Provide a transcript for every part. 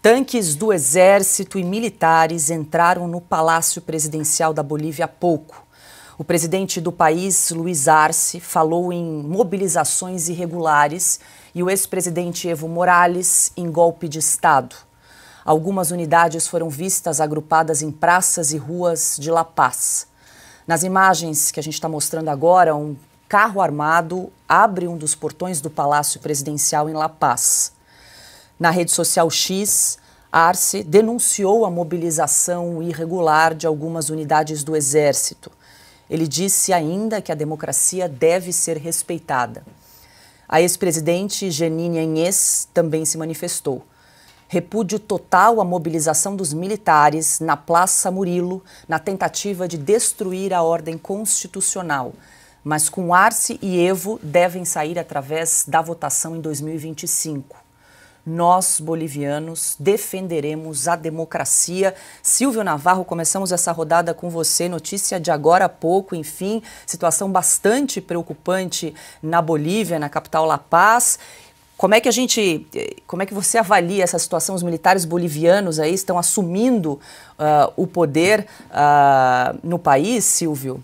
Tanques do Exército e militares entraram no Palácio Presidencial da Bolívia há pouco. O presidente do país, Luiz Arce, falou em mobilizações irregulares e o ex-presidente Evo Morales em golpe de Estado. Algumas unidades foram vistas agrupadas em praças e ruas de La Paz. Nas imagens que a gente está mostrando agora, um carro armado abre um dos portões do Palácio Presidencial em La Paz. Na rede social X, Arce denunciou a mobilização irregular de algumas unidades do Exército. Ele disse ainda que a democracia deve ser respeitada. A ex-presidente Jeanine Áñez também se manifestou. Repúdio total à mobilização dos militares na Praça Murilo, na tentativa de destruir a ordem constitucional. Mas com Arce e Evo devem sair através da votação em 2025. Nós, bolivianos, defenderemos a democracia. Silvio Navarro, começamos essa rodada com você. Notícia de agora há pouco, enfim, situação bastante preocupante na Bolívia, na capital La Paz. Como é que você avalia essa situação? Os militares bolivianos aí estão assumindo o poder no país, Silvio?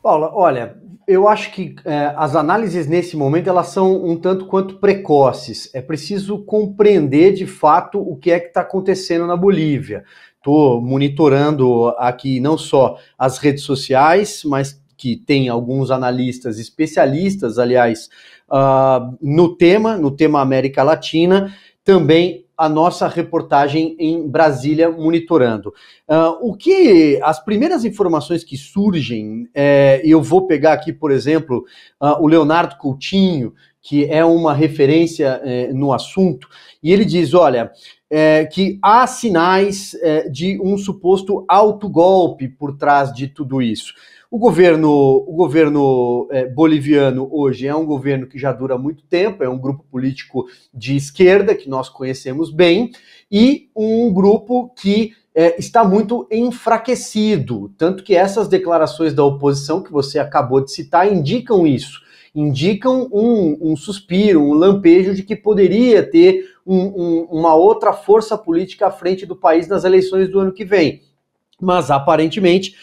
Paula, olha, eu acho que as análises nesse momento elas são um tanto quanto precoces. É preciso compreender de fato o que é que está acontecendo na Bolívia. Estou monitorando aqui não só as redes sociais, mas que tem alguns analistas especialistas, aliás, no tema América Latina, também a nossa reportagem em Brasília monitorando. As primeiras informações que surgem, eu vou pegar aqui, por exemplo, o Leonardo Coutinho, que é uma referência no assunto, e ele diz, olha, que há sinais de um suposto autogolpe por trás de tudo isso. O governo boliviano hoje é um governo que já dura muito tempo, é um grupo político de esquerda, que nós conhecemos bem, e um grupo que está muito enfraquecido, tanto que essas declarações da oposição que você acabou de citar indicam isso, indicam um suspiro, um lampejo de que poderia ter uma outra força política à frente do país nas eleições do ano que vem. Mas, aparentemente,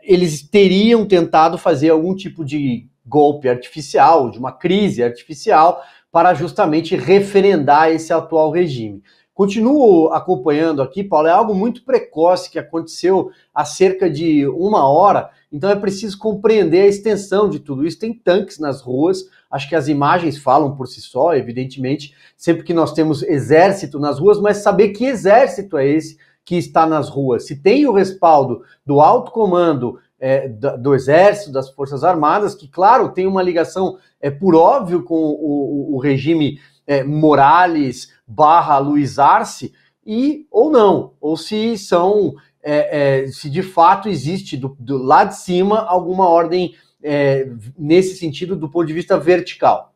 eles teriam tentado fazer algum tipo de golpe artificial, de uma crise artificial, para justamente referendar esse atual regime. Continuo acompanhando aqui, Paulo, é algo muito precoce que aconteceu há cerca de uma hora, então é preciso compreender a extensão de tudo isso. Tem tanques nas ruas, acho que as imagens falam por si só, evidentemente, sempre que nós temos exército nas ruas, mas saber que exército é esse que está nas ruas, se tem o respaldo do alto comando do Exército, das Forças Armadas, que, claro, tem uma ligação, por óbvio, com o regime Morales / Luiz Arce, ou não, ou se são, se de fato existe do lado de cima alguma ordem nesse sentido do ponto de vista vertical.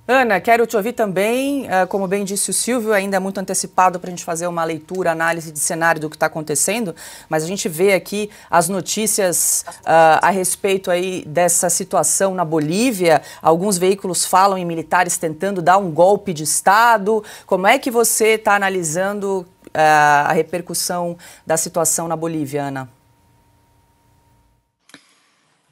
Ana, quero te ouvir também, como bem disse o Silvio, ainda é muito antecipado para a gente fazer uma leitura, análise de cenário do que está acontecendo, mas a gente vê aqui as notícias a respeito aí dessa situação na Bolívia. Alguns veículos falam em militares tentando dar um golpe de Estado. Como é que você está analisando a repercussão da situação na Bolívia, Ana?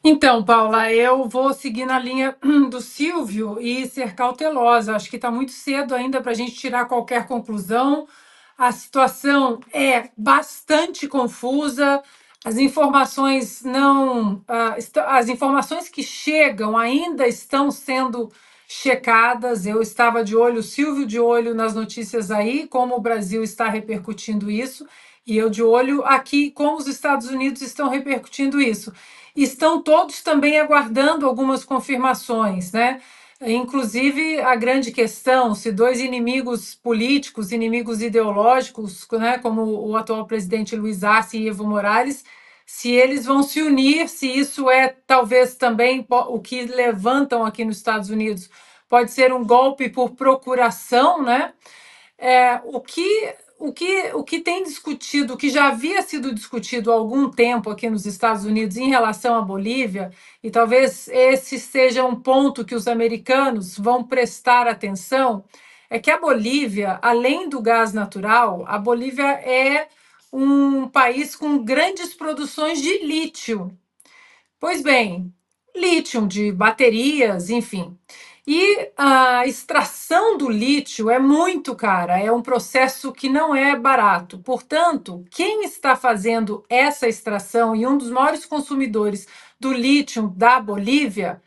Então, Paula, eu vou seguir na linha do Silvio e ser cautelosa. Acho que está muito cedo ainda para a gente tirar qualquer conclusão. A situação é bastante confusa. As informações as informações que chegam ainda estão sendo checadas. Eu estava de olho, o Silvio de olho nas notícias aí, como o Brasil está repercutindo isso, e eu de olho aqui, como os Estados Unidos estão repercutindo isso. Estão todos também aguardando algumas confirmações, né? Inclusive, a grande questão, se dois inimigos políticos, inimigos ideológicos, né, como o atual presidente Luiz Arce e Evo Morales, se eles vão se unir, se isso é talvez também o que levantam aqui nos Estados Unidos, pode ser um golpe por procuração, né? O que tem discutido, o que já havia sido discutido há algum tempo aqui nos Estados Unidos em relação à Bolívia, e talvez esse seja um ponto que os americanos vão prestar atenção, é que a Bolívia, além do gás natural, a Bolívia é um país com grandes produções de lítio. Pois bem, lítio de baterias, enfim. E a extração do lítio é muito cara, é um processo que não é barato. Portanto, quem está fazendo essa extração e um dos maiores consumidores do lítio da Bolívia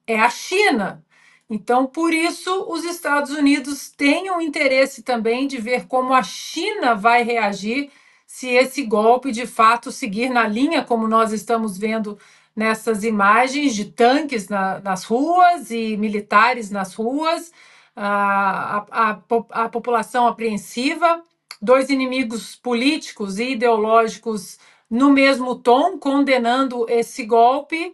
é a China. Então, por isso, os Estados Unidos têm um interesse também de ver como a China vai reagir se esse golpe de fato seguir na linha, como nós estamos vendo nessas imagens de tanques nas ruas e militares nas ruas, a população apreensiva, dois inimigos políticos e ideológicos no mesmo tom, condenando esse golpe.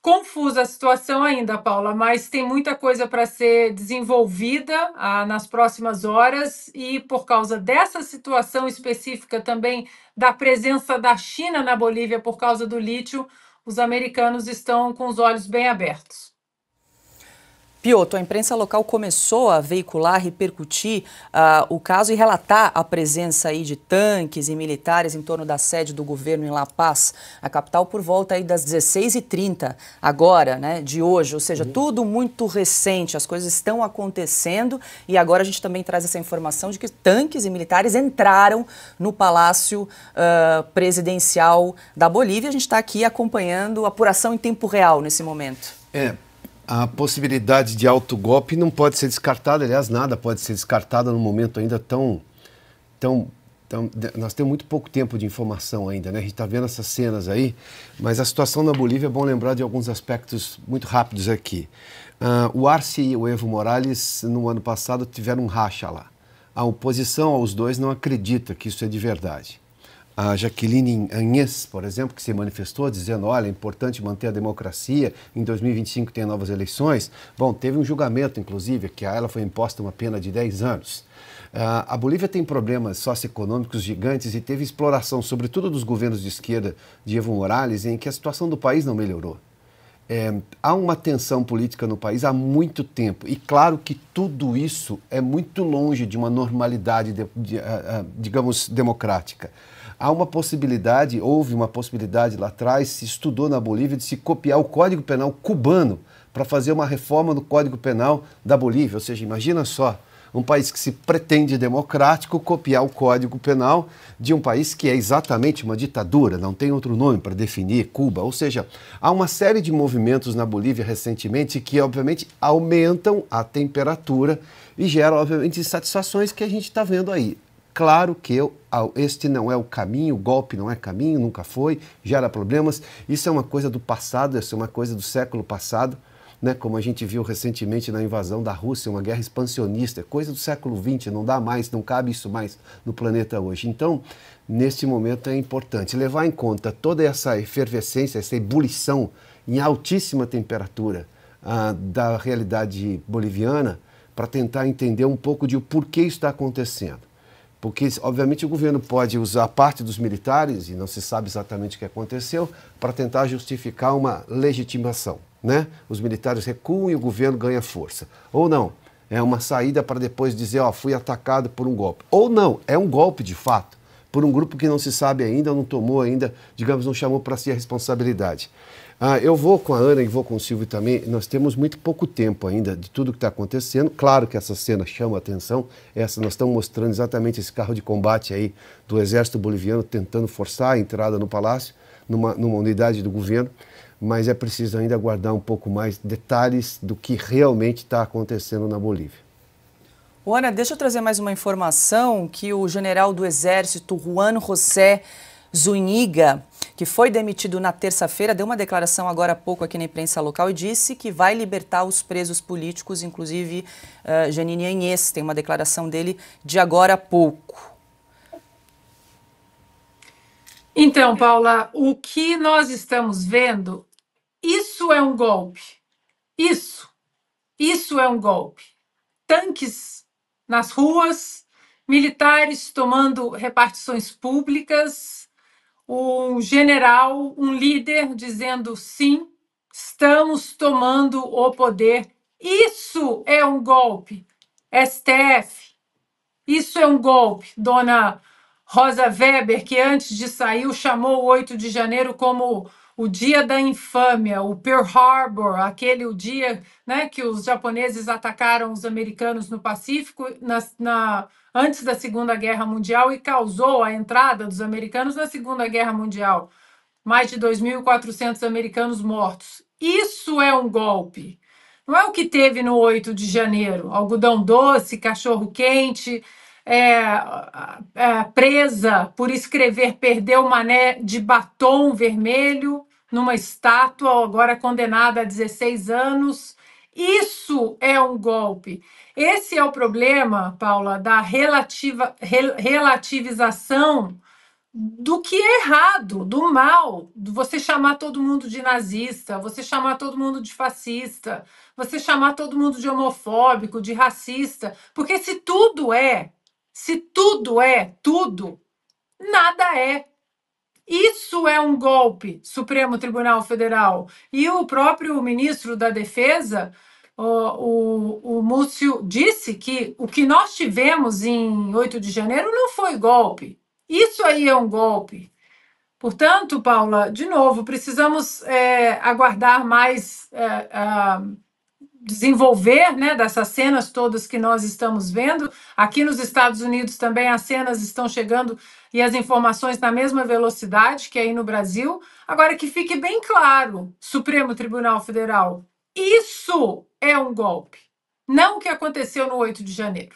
Confusa a situação ainda, Paula, mas tem muita coisa para ser desenvolvida nas próximas horas e por causa dessa situação específica também da presença da China na Bolívia por causa do lítio, os americanos estão com os olhos bem abertos. Piotr, a imprensa local começou a veicular, repercutir o caso e relatar a presença aí de tanques e militares em torno da sede do governo em La Paz, a capital, por volta aí das 16h30 agora, né, de hoje. Ou seja, tudo muito recente, as coisas estão acontecendo e agora a gente também traz essa informação de que tanques e militares entraram no Palácio Presidencial da Bolívia. A gente está aqui acompanhando a apuração em tempo real nesse momento. A possibilidade de autogolpe não pode ser descartada, aliás, nada pode ser descartado num momento ainda tão. Nós temos muito pouco tempo de informação ainda, né? A gente está vendo essas cenas aí, mas a situação na Bolívia é bom lembrar de alguns aspectos muito rápidos aqui. O Arce e o Evo Morales, no ano passado, tiveram um racha lá. A oposição aos dois não acredita que isso é de verdade. A Jaqueline Áñez, por exemplo, que se manifestou dizendo, olha, é importante manter a democracia, em 2025 tem novas eleições. Bom, teve um julgamento, inclusive, que a ela foi imposta uma pena de 10 anos. A Bolívia tem problemas socioeconômicos gigantes e teve exploração, sobretudo dos governos de esquerda de Evo Morales, em que a situação do país não melhorou. Há uma tensão política no país há muito tempo e claro que tudo isso é muito longe de uma normalidade, digamos, democrática. Há uma possibilidade, houve uma possibilidade lá atrás, se estudou na Bolívia de se copiar o Código Penal cubano para fazer uma reforma no Código Penal da Bolívia. Ou seja, imagina só, um país que se pretende democrático copiar o Código Penal de um país que é exatamente uma ditadura, não tem outro nome para definir, Cuba. Ou seja, há uma série de movimentos na Bolívia recentemente que, obviamente, aumentam a temperatura e geram, obviamente, insatisfações que a gente está vendo aí. Claro que este não é o caminho, o golpe não é caminho, nunca foi, gera problemas. Isso é uma coisa do passado, isso é uma coisa do século passado, né? Como a gente viu recentemente na invasão da Rússia, uma guerra expansionista, coisa do século XX, não dá mais, não cabe isso mais no planeta hoje. Então, neste momento é importante levar em conta toda essa efervescência, essa ebulição em altíssima temperatura da realidade boliviana para tentar entender um pouco de o porquê isso está acontecendo. Porque, obviamente, o governo pode usar parte dos militares, e não se sabe exatamente o que aconteceu, para tentar justificar uma legitimação, né? Os militares recuam e o governo ganha força. Ou não, é uma saída para depois dizer, ó, fui atacado por um golpe. Ou não, é um golpe de fato, por um grupo que não se sabe ainda, não tomou ainda, digamos, não chamou para si a responsabilidade. Eu vou com a Ana e vou com o Silvio também, nós temos muito pouco tempo ainda de tudo que está acontecendo. Claro que essa cena chama a atenção, nós estamos mostrando exatamente esse carro de combate aí do exército boliviano tentando forçar a entrada no palácio, numa unidade do governo, mas é preciso ainda aguardar um pouco mais detalhes do que realmente está acontecendo na Bolívia. Ana, deixa eu trazer mais uma informação que o general do Exército, Juan José Zúñiga, que foi demitido na terça-feira, deu uma declaração agora há pouco aqui na imprensa local e disse que vai libertar os presos políticos, inclusive Janine Áñez, tem uma declaração dele de agora há pouco. Então, Paula, o que nós estamos vendo, isso é um golpe. Isso é um golpe. Tanques nas ruas, militares tomando repartições públicas, um general, um líder dizendo sim, estamos tomando o poder. Isso é um golpe. STF. Isso é um golpe. Dona Rosa Weber, que antes de sair chamou o 8 de janeiro como o dia da infâmia, o Pearl Harbor, o dia, né, que os japoneses atacaram os americanos no Pacífico antes da Segunda Guerra Mundial e causou a entrada dos americanos na Segunda Guerra Mundial. Mais de 2.400 americanos mortos. Isso é um golpe. Não é o que teve no 8 de janeiro. Algodão doce, cachorro-quente, presa por escrever Perdeu Mané de batom vermelho numa estátua, agora condenada a 16 anos. Isso é um golpe. Esse é o problema, Paula, da relativização do que é errado, do mal, de você chamar todo mundo de nazista, você chamar todo mundo de fascista, você chamar todo mundo de homofóbico, de racista, porque se tudo é tudo, nada é. Isso é um golpe, Supremo Tribunal Federal. E o próprio ministro da Defesa, o Múcio, disse que o que nós tivemos em 8 de janeiro não foi golpe. Isso aí é um golpe. Portanto, Paula, de novo, precisamos aguardar mais desenvolver, né, dessas cenas todas que nós estamos vendo. Aqui nos Estados Unidos também as cenas estão chegando e as informações na mesma velocidade que aí no Brasil. Agora, que fique bem claro, Supremo Tribunal Federal, isso é um golpe, não o que aconteceu no 8 de janeiro.